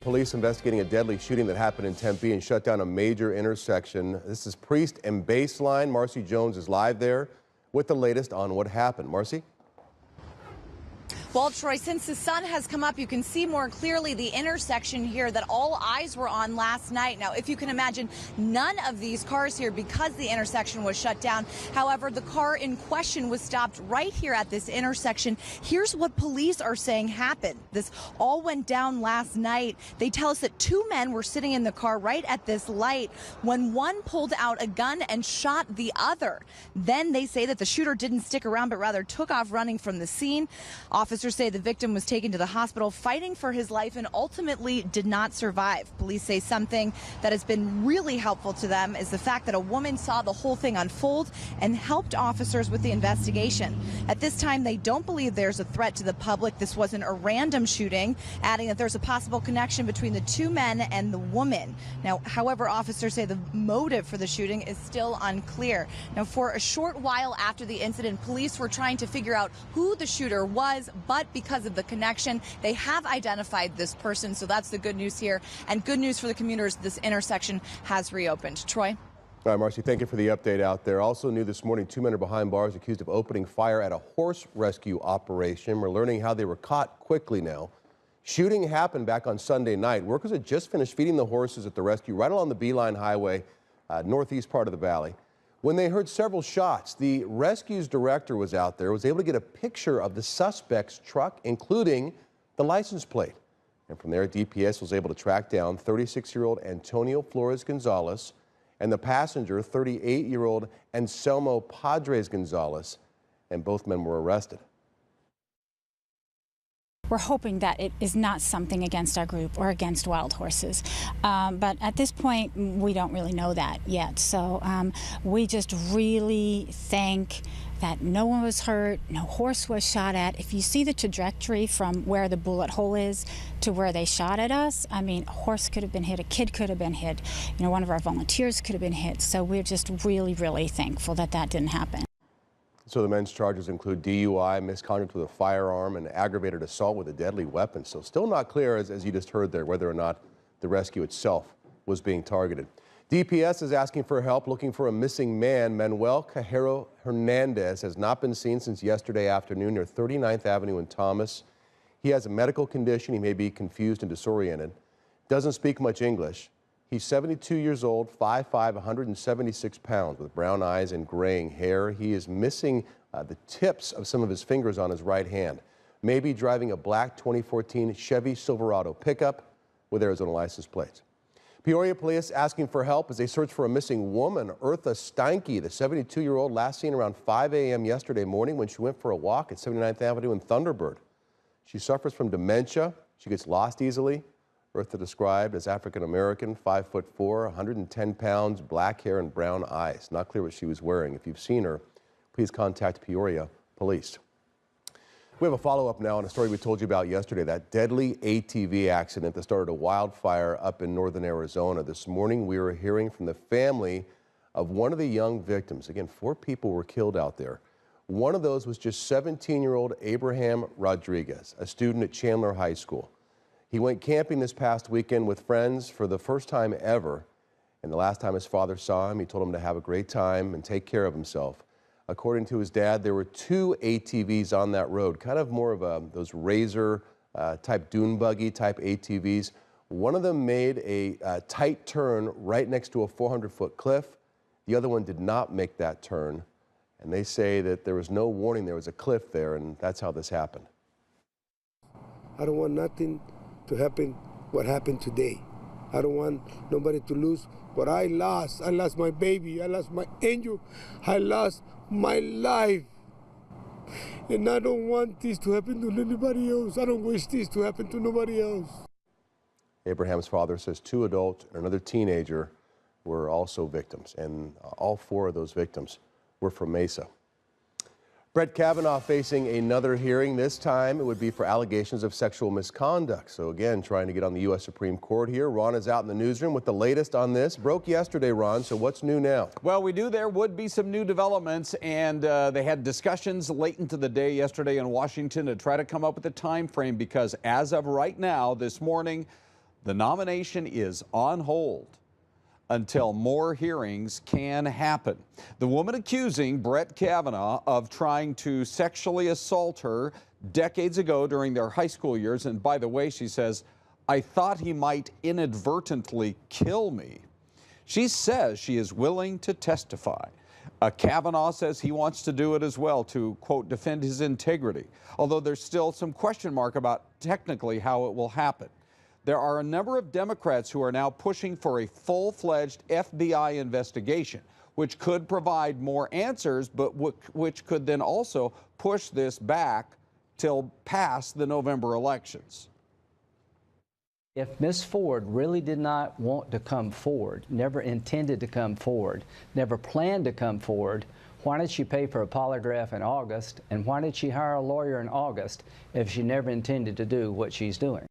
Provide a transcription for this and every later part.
Police investigating a deadly shooting that happened in Tempe and shut down a major intersection. This is Priest and Baseline. Marcy Jones is live there with the latest on what happened. Marcy? Well, Troy, since the sun has come up, you can see more clearly the intersection here that all eyes were on last night. Now, if you can imagine, none of these cars here because the intersection was shut down. However, the car in question was stopped right here at this intersection. Here's what police are saying happened. This all went down last night. They tell us that two men were sitting in the car right at this light when one pulled out a gun and shot the other. Then they say that the shooter didn't stick around, but rather took off running from the scene. Officers say the victim was taken to the hospital fighting for his life and ultimately did not survive. Police say something that has been really helpful to them is the fact that a woman saw the whole thing unfold and helped officers with the investigation. At this time, they don't believe there's a threat to the public. This wasn't a random shooting, adding that there's a possible connection between the two men and the woman. Now, however, officers say the motive for the shooting is still unclear. Now, for a short while after the incident, police were trying to figure out who the shooter was, but because of the connection, they have identified this person. So that's the good news here. And good news for the commuters, this intersection has reopened. Troy? All right, Marcy, thank you for the update out there. Also new this morning, two men are behind bars accused of opening fire at a horse rescue operation. We're learning how they were caught quickly now. Shooting happened back on Sunday night. Workers had just finished feeding the horses at the rescue right along the Beeline Highway, northeast part of the valley. When they heard several shots, the rescue's director was out there, was able to get a picture of the suspect's truck, including the license plate. And from there, DPS was able to track down 36-year-old Antonio Flores Gonzalez and the passenger, 38-year-old Anselmo Padres Gonzalez, and both men were arrested. We're hoping that it is not something against our group or against wild horses. But at this point, we don't really know that yet. So we just really think that no one was hurt, no horse was shot at. If you see the trajectory from where the bullet hole is to where they shot at us, I mean, a horse could have been hit, a kid could have been hit, you know, one of our volunteers could have been hit. So we're just really, really thankful that that didn't happen. So the men's charges include DUI, misconduct with a firearm, and aggravated assault with a deadly weapon. So still not clear, as you just heard there, whether or not the rescue itself was being targeted. DPS is asking for help looking for a missing man. Manuel Cajero Hernandez has not been seen since yesterday afternoon near 39th Avenue in Thomas. He has a medical condition. He may be confused and disoriented. Doesn't speak much English. He's 72 years old, 5'5", 176 pounds, with brown eyes and graying hair. He is missing the tips of some of his fingers on his right hand. Maybe driving a black 2014 Chevy Silverado pickup with Arizona license plates. Peoria police asking for help as they search for a missing woman, Eartha Steinke, the 72-year-old, last seen around 5 a.m. yesterday morning when she went for a walk at 79th Avenue in Thunderbird. She suffers from dementia. She gets lost easily. Eartha described as African-American, 5'4", 110 pounds, black hair and brown eyes. Not clear what she was wearing. If you've seen her, please contact Peoria Police. We have a follow-up now on a story we told you about yesterday, that deadly ATV accident that started a wildfire up in northern Arizona. This morning, we were hearing from the family of one of the young victims. Again, 4 people were killed out there. One of those was just 17-year-old Abraham Rodriguez, a student at Chandler High School. He went camping this past weekend with friends for the first time ever, and the last time his father saw him, he told him to have a great time and take care of himself. According to his dad, there were 2 ATVs on that road, kind of more of those Razor type dune buggy type ATVs. One of them made a tight turn right next to a 400-foot cliff. The other one did not make that turn, and they say that there was no warning there was a cliff there, and that's how this happened. I don't want nothing to happen what happened today. I don't want nobody to lose what I lost. I lost my baby, I lost my angel, I lost my life. And I don't want this to happen to anybody else. I don't wish this to happen to nobody else. Abraham's father says 2 adults and another teenager were also victims, and all 4 of those victims were from Mesa. Brett Kavanaugh facing another hearing. This time it would be for allegations of sexual misconduct. So again, trying to get on the U.S. Supreme Court here. Ron is out in the newsroom with the latest on this. Broke yesterday, Ron, so what's new now? Well, we knew there would be some new developments, and they had discussions late into the day yesterday in Washington to try to come up with a time frame, because as of right now, this morning, The nomination is on hold until more hearings can happen. The woman accusing Brett Kavanaugh of trying to sexually assault her decades ago during their high school years, and by the way, she says, I thought he might inadvertently kill me. She says she is willing to testify. Kavanaugh says he wants to do it as well to, quote, defend his integrity, although there's still some question mark about technically how it will happen. There are a number of Democrats who are now pushing for a full-fledged FBI investigation, which could provide more answers, but which could then also push this back till past the November elections. If Ms. Ford really did not want to come forward, never intended to come forward, never planned to come forward, why did she pay for a polygraph in August? And why did she hire a lawyer in August if she never intended to do what she's doing?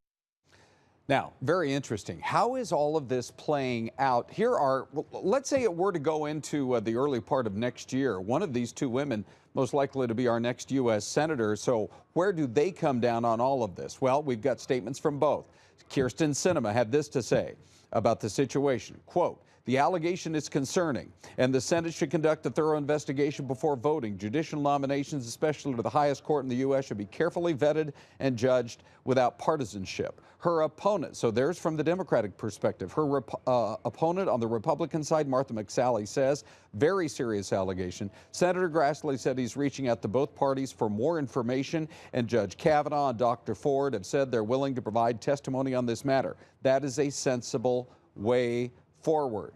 Now, very interesting. How is all of this playing out? Here are, let's say it were to go into the early part of next year. One of these two women most likely to be our next U.S. Senator. So where do they come down on all of this? Well, we've got statements from both. Kirsten Sinema had this to say about the situation. Quote, the allegation is concerning, and the Senate should conduct a thorough investigation before voting. Judicial nominations, especially to the highest court in the U.S., should be carefully vetted and judged without partisanship. Her opponent, so there's from the Democratic perspective, her opponent on the Republican side, Martha McSally, says, very serious allegation. Senator Grassley said he's reaching out to both parties for more information, and Judge Kavanaugh and Dr. Ford have said they're willing to provide testimony on this matter. That is a sensible way forward.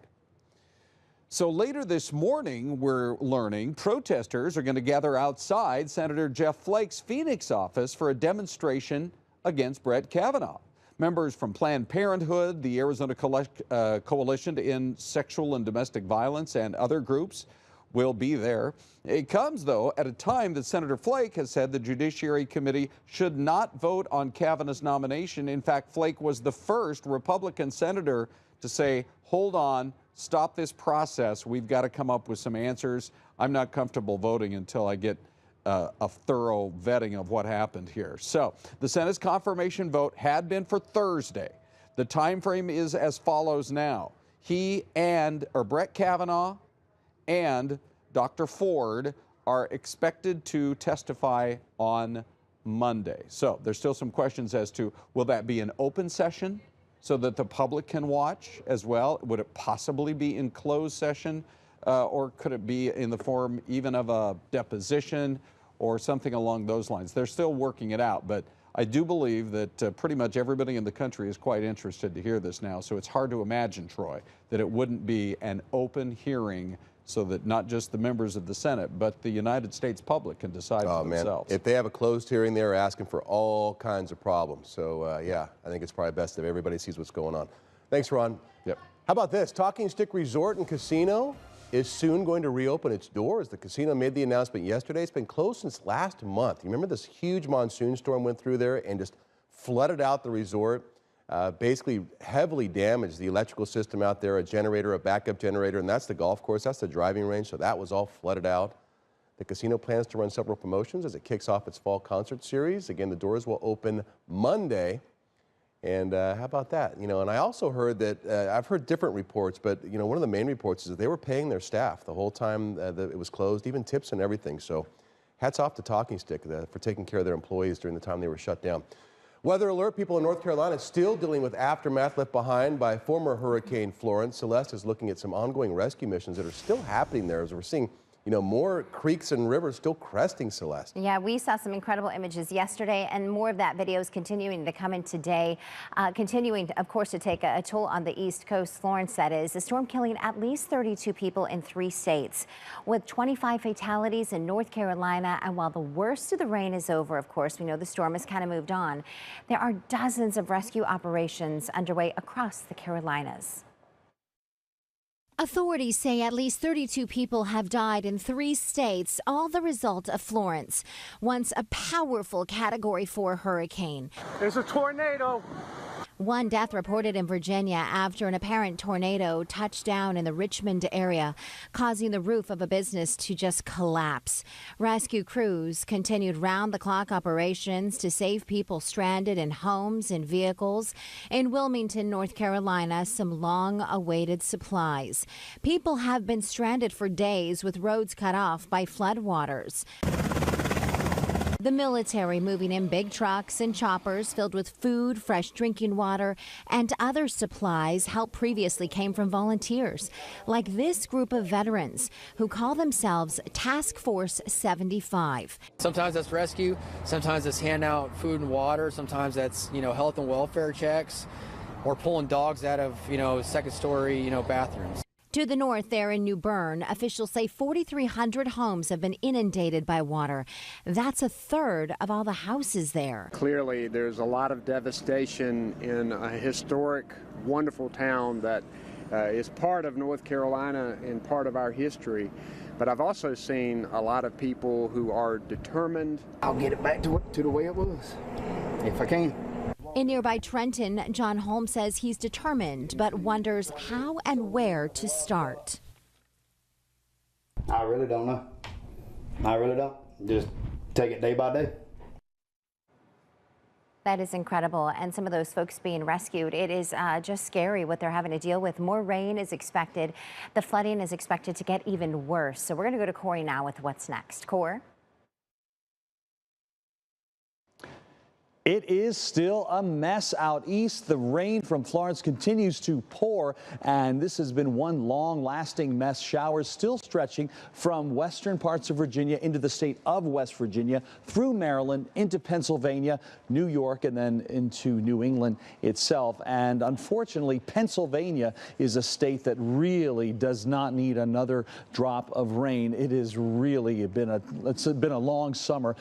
So later this morning, we're learning protesters are going to gather outside Senator Jeff Flake's Phoenix office for a demonstration against Brett Kavanaugh. Members from Planned Parenthood, the Arizona Coalition to End Sexual and Domestic Violence, and other groups will be there. It comes, though, at a time that Senator Flake has said the Judiciary Committee should not vote on Kavanaugh's nomination. In fact, Flake was the first Republican senator to say, hold on, stop this process. We've got to come up with some answers. I'm not comfortable voting until I get a thorough vetting of what happened here. So the Senate's confirmation vote had been for Thursday. The time frame is as follows now. Brett Kavanaugh and Dr. Ford are expected to testify on Monday. So there's still some questions as to, will that be an open session so that the public can watch as well? Would it possibly be in closed session? Or could it be in the form even of a deposition or something along those lines? They're still working it out, but I do believe that pretty much everybody in the country is quite interested to hear this now. So it's hard to imagine, Troy, that it wouldn't be an open hearing so that not just the members of the Senate, but the United States public can decide for themselves. If they have a closed hearing, they're asking for all kinds of problems. So, yeah, I think it's probably best if everybody sees what's going on. Thanks, Ron. Yep. How about this? Talking Stick Resort and Casino is soon going to reopen its doors. The casino made the announcement yesterday. It's been closed since last month. You remember this huge monsoon storm went through there and just flooded out the resort, basically heavily damaged the electrical system out there, a generator, a backup generator, and that's the golf course, that's the driving range, so that was all flooded out. The casino plans to run several promotions as it kicks off its fall concert series. Again, the doors will open Monday. And how about that? You know, and I also heard that, I've heard different reports, but, you know, one of the main reports is that they were paying their staff the whole time that it was closed, even tips and everything. So hats off to Talking Stick for taking care of their employees during the time they were shut down. Weather alert, people in North Carolina still dealing with aftermath left behind by former Hurricane Florence. Celeste is looking at some ongoing rescue missions that are still happening there as we're seeing, you know, more creeks and rivers still cresting, Celeste. Yeah, we saw some incredible images yesterday, and more of that video is continuing to come in today, continuing, of course, to take a toll on the East Coast. Florence, that is. The storm killing at least 32 people in 3 states, with 25 fatalities in North Carolina. And while the worst of the rain is over, of course, we know the storm has kind of moved on. There are dozens of rescue operations underway across the Carolinas. Authorities say at least 32 people have died in 3 states, all the result of Florence, once a powerful Category 4 hurricane. There's a tornado. One death reported in Virginia after an apparent tornado touched down in the Richmond area, causing the roof of a business to just collapse. Rescue crews continued round-the-clock operations to save people stranded in homes and vehicles. In Wilmington, North Carolina, some long-awaited supplies. People have been stranded for days with roads cut off by floodwaters. The military moving in big trucks and choppers filled with food, fresh drinking water, and other supplies. Help previously came from volunteers, like this group of veterans who call themselves Task Force 75. Sometimes that's rescue, sometimes it's hand out food and water, sometimes that's, health and welfare checks, or pulling dogs out of, second-story, bathrooms. To the north there in New Bern, officials say 4,300 homes have been inundated by water. That's a third of all the houses there. Clearly, there's a lot of devastation in a historic, wonderful town that is part of North Carolina and part of our history. But I've also seen a lot of people who are determined. I'll get it back to the way it was, if I can. In nearby Trenton, John Holmes says he's determined, but wonders how and where to start. I really don't know. I really don't. Just take it day by day. That is incredible. And some of those folks being rescued, it is just scary what they're having to deal with. More rain is expected. The flooding is expected to get even worse. So we're going to go to Corey now with what's next. Corey? It is still a mess out east. The rain from Florence continues to pour, and this has been one long-lasting mess. Showers still stretching from western parts of Virginia into the state of West Virginia, through Maryland, into Pennsylvania, New York, and then into New England itself. And unfortunately, Pennsylvania is a state that really does not need another drop of rain. It has really been a long summer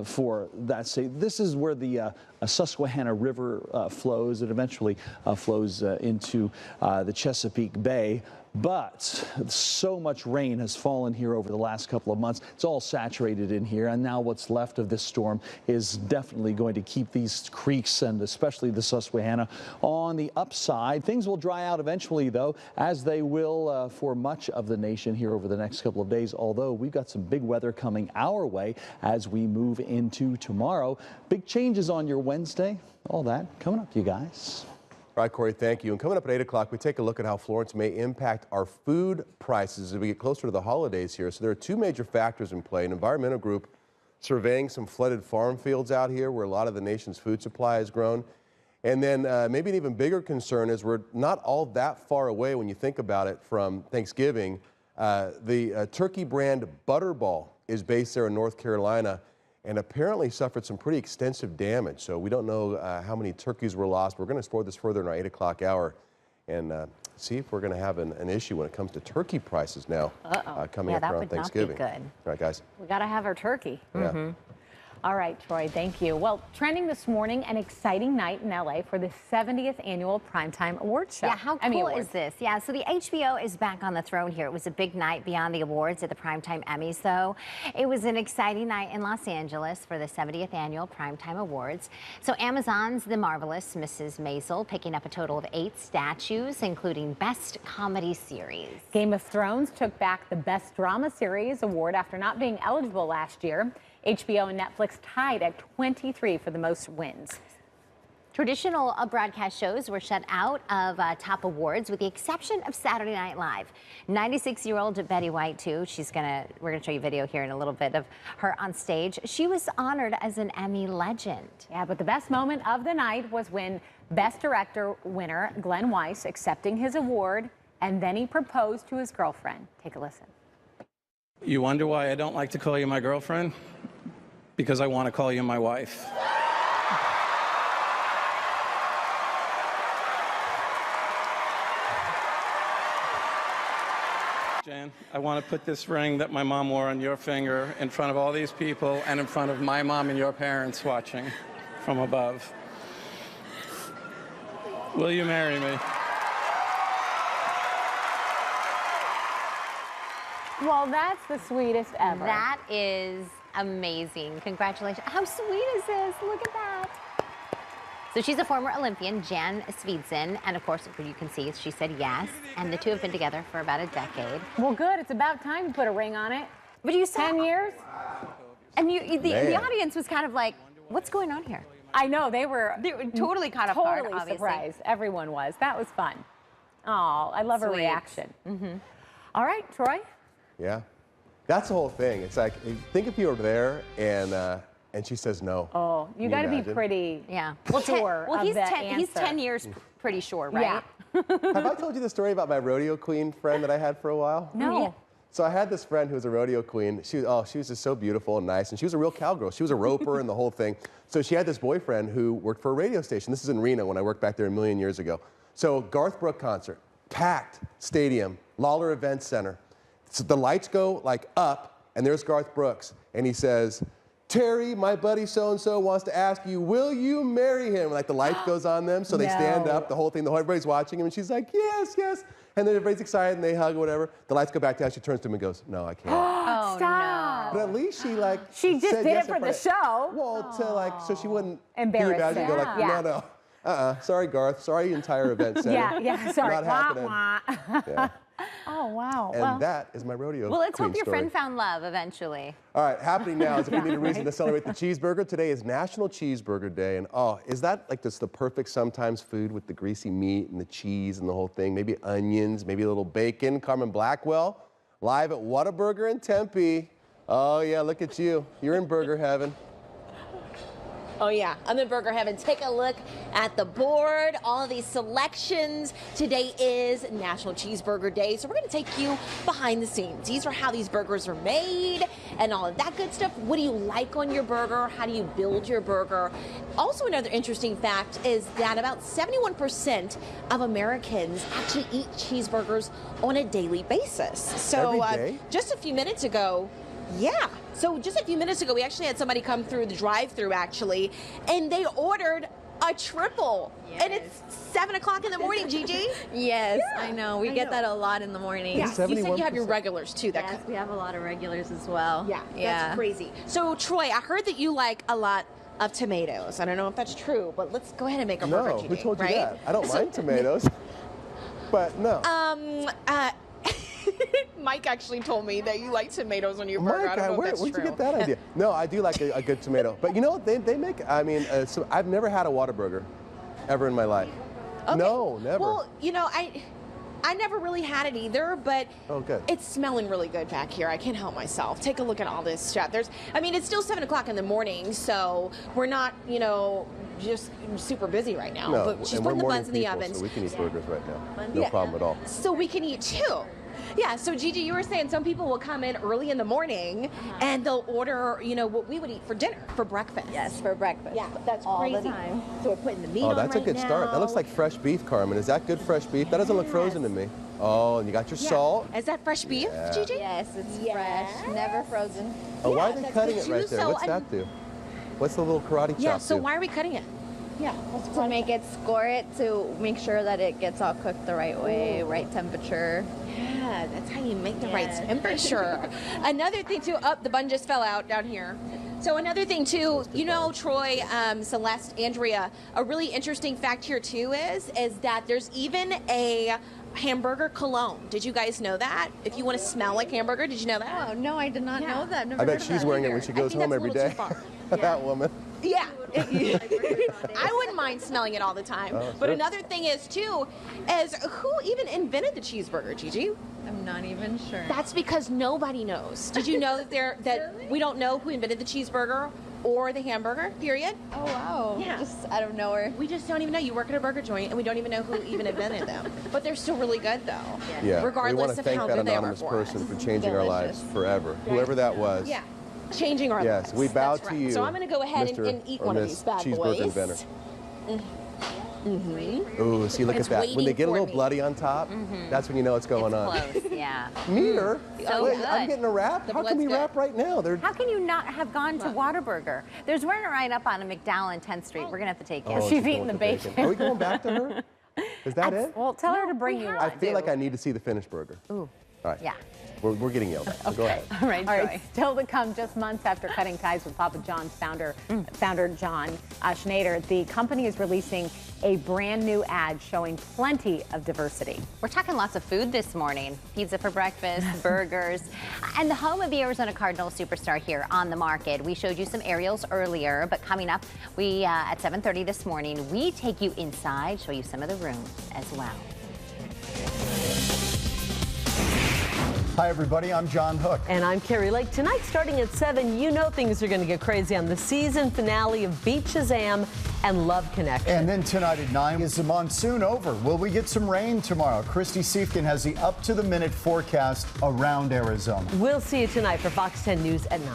for that state. This is where the Susquehanna River flows. It eventually flows into the Chesapeake Bay. But so much rain has fallen here over the last couple of months. It's all saturated in here, and now what's left of this storm is definitely going to keep these creeks, and especially the Susquehanna, on the upside. Things will dry out eventually, though, as they will for much of the nation here over the next couple of days, although we've got some big weather coming our way as we move into tomorrow. Big changes on your Wednesday. All that coming up, you guys. All right, Corey, thank you. And coming up at 8 o'clock, we take a look at how Florence may impact our food prices as we get closer to the holidays here. So there are two major factors in play. An environmental group surveying some flooded farm fields out here where a lot of the nation's food supply has grown. And then maybe an even bigger concern is we're not all that far away when you think about it from Thanksgiving. The turkey brand Butterball is based there in North Carolina, and apparently suffered some pretty extensive damage. So we don't know how many turkeys were lost. We're going to explore this further in our 8 o'clock hour and see if we're going to have an issue when it comes to turkey prices now coming up around Thanksgiving. That would not be good. All right, guys. We got to have our turkey. Yeah. All right, Troy, thank you. Well, trending this morning, an exciting night in LA for the 70th annual Primetime Awards Show. Yeah, how cool is this? Yeah, so the HBO is back on the throne here. It was a big night beyond the awards at the Primetime Emmys, though. It was an exciting night in Los Angeles for the 70th annual Primetime Awards. So Amazon's The Marvelous Mrs. Maisel picking up a total of 8 statues, including Best Comedy Series. Game of Thrones took back the Best Drama Series award after not being eligible last year. HBO and Netflix tied at 23 for the most wins. Traditional broadcast shows were shut out of top awards with the exception of Saturday Night Live. 96-year-old Betty White, too. We're gonna show you video here in a little bit of her on stage. She was honored as an Emmy legend. Yeah, but the best moment of the night was when Best Director winner Glenn Weiss accepting his award, and then he proposed to his girlfriend. Take a listen. You wonder why I don't like to call you my girlfriend? Because I want to call you my wife. Jan, I want to put this ring that my mom wore on your finger in front of all these people and in front of my mom and your parents watching from above. Will you marry me? Well, that's the sweetest ever. That is amazing. Congratulations. How sweet is this? Look at that. So she's a former Olympian, Jan Svedsen, and of course, you can see she said yes, and the two have been together for about a decade. Well, good. It's about time you put a ring on it. But you saw 10 years? And the audience was kind of like, what's going on here? I know, they were totally caught off guard, obviously. surprised. Everyone was. That was fun. Oh, I love her Sweet. reaction. All right, Troy? Yeah. That's the whole thing. It's like, think if you were there and she says no. Oh, you got to be pretty sure Well, of he's the 10, he's answer. 10 years pretty sure, right? Yeah. Have I told you the story about my rodeo queen friend that I had for a while? No. So I had this friend who was a rodeo queen. She was just so beautiful and nice, and she was a real cowgirl. She was a roper and the whole thing. So she had this boyfriend who worked for a radio station. This is in Reno when I worked back there a million years ago. So Garth Brooks concert, packed stadium, Lawler Event Center. So the lights go like up, and there's Garth Brooks, and he says, "Terry, my buddy so-and-so wants to ask you, will you marry him?" Like the light goes on them, so they stand up, the whole thing, everybody's watching him, and she's like, "Yes, yes." And then everybody's excited, and they hug or whatever. The lights go back down, she turns to him and goes, "No, I can't." Oh, Stop. But at least she She just said did yes it for in the front show. Well, so she wouldn't Embarrass be and go like, him. no. Sorry, Garth. Sorry, entire event center. Yeah, sorry. Not happening. Yeah. Oh, wow. And that is my rodeo Well, let's queen hope your story. friend found love eventually. All right, happening now is if we need a reason to celebrate the cheeseburger. Today is National Cheeseburger Day, and is that like just the perfect sometimes food with the greasy meat and the cheese and the whole thing? Maybe onions, maybe a little bacon. Carmen Blackwell, live at Whataburger in Tempe. Oh yeah, look at you. You're in burger heaven. Oh yeah, I'm in burger heaven. Take a look at the board, all of these selections. Today is National Cheeseburger Day, so we're gonna take you behind the scenes. These are how these burgers are made and all of that good stuff. What do you like on your burger? How do you build your burger? Also, another interesting fact is that about 71% of Americans actually eat cheeseburgers on a daily basis. So Every day? just a few minutes ago, yeah. So just a few minutes ago, we actually had somebody come through the drive-thru actually, and they ordered a triple. Yes. And it's 7 o'clock in the morning, Gigi. Yes, Yeah, I know. We get that a lot in the morning. Yeah, you said you have your regulars too. Yes, we have a lot of regulars as well. Yeah, that's crazy. So Troy, I heard that you like a lot of tomatoes. I don't know if that's true, but let's go ahead and make a burger, No, Gigi, who told you right? that? I don't mind tomatoes, but no. Mike actually told me that you like tomatoes on your burger. I don't know if that's where'd true. you get that idea? No, I do like a good tomato. But you know what? They make, so I've never had a Whataburger ever in my life. Okay. No, never. Well, you know, I never really had it either, but Oh, good. it's smelling really good back here. I can't help myself. Take a look at all this stuff. It's still 7 o'clock in the morning, so we're not, just super busy right now. No, But she's and we're putting the morning buns in the people, ovens. so we can eat burgers right now. No Yeah. problem at all. So we can eat too. Yeah, so Gigi, you were saying some people will come in early in the morning and they'll order, what we would eat for dinner, for breakfast. Yes, for breakfast. Yeah, that's all crazy. the time. So we're putting the meat Oh, on that's a right good start. That now. looks like fresh beef, Carmen. Is that good fresh beef? That doesn't look frozen to me. Oh, and you got your Yeah. salt. Is that fresh beef, Yeah. Gigi? Yes, it's Yes. fresh, never frozen. Oh, why are Yeah, they that's cutting good it right too. there? So, What's that do? What's the little karate chop Yeah, so do? why are we cutting it? Yeah. To make it, score it, to make sure that it gets all cooked the right way, right temperature. Yeah, that's how you make the right Yes. temperature. Another thing too, the bun just fell out down here. So another thing too, Troy, Celeste, Andrea, a really interesting fact here too is that there's even a hamburger cologne. Did you guys know that? If you want to smell like hamburger, did you know that? Oh, no, I did not know that. Never I bet heard of she's that wearing it either. when she I goes think home that's a every little day. too far. That woman. Yeah. I wouldn't mind smelling it all the time. Oh, But sure. another thing is too, is who even invented the cheeseburger, Gigi? I'm not even sure. That's because nobody knows. Did you know that we don't know who invented the cheeseburger or the hamburger, period? Oh, wow. Yeah. Just out of nowhere. We just don't even know. You work at a burger joint and we don't even know who even invented them. But they're still really good though. Yeah, we Regardless want to of thank how that good they are anonymous for person us. for changing our lives Delicious. forever. Whoever that was. Yeah. Changing our Yes, lives. we bow That's to right. you. So I'm going to go ahead Mr. and eat or one of Miss these bad Cheeseburger boys. Inventor. Mm-hmm. Ooh, see, look It's at that. When they waiting get a for little me. bloody on top, that's when you know what's going on. Close, yeah. Meter? So Wait, good. I'm getting a wrap? The How can we blood's wrap right now? They're How can you not have gone to Whataburger? There's one right up on a McDowell and 10th Street. We're going to have to take you. Oh, She's going eating with the bacon. Are we going back to her? Is that it? Well, tell her to bring you one. I feel like I need to see the finished burger. Ooh. All right. Yeah. We're getting yelled at. So go ahead. All right, still to come, just months after cutting ties with Papa John's founder John Schneider, the company is releasing a brand new ad showing plenty of diversity. We're talking lots of food this morning. Pizza for breakfast, burgers, and the home of the Arizona Cardinals superstar here on the market. We showed you some aerials earlier, but coming up, we at 7:30 this morning, we take you inside, show you some of the rooms as well. Hi, everybody. I'm John Hook. And I'm Carrie Lake. Tonight, starting at 7, you know things are going to get crazy on the season finale of Beach Azam and Love Connection. And then tonight at 9, is the monsoon over? Will we get some rain tomorrow? Christy Siefkin has the up-to-the-minute forecast around Arizona. We'll see you tonight for Fox 10 News at 9.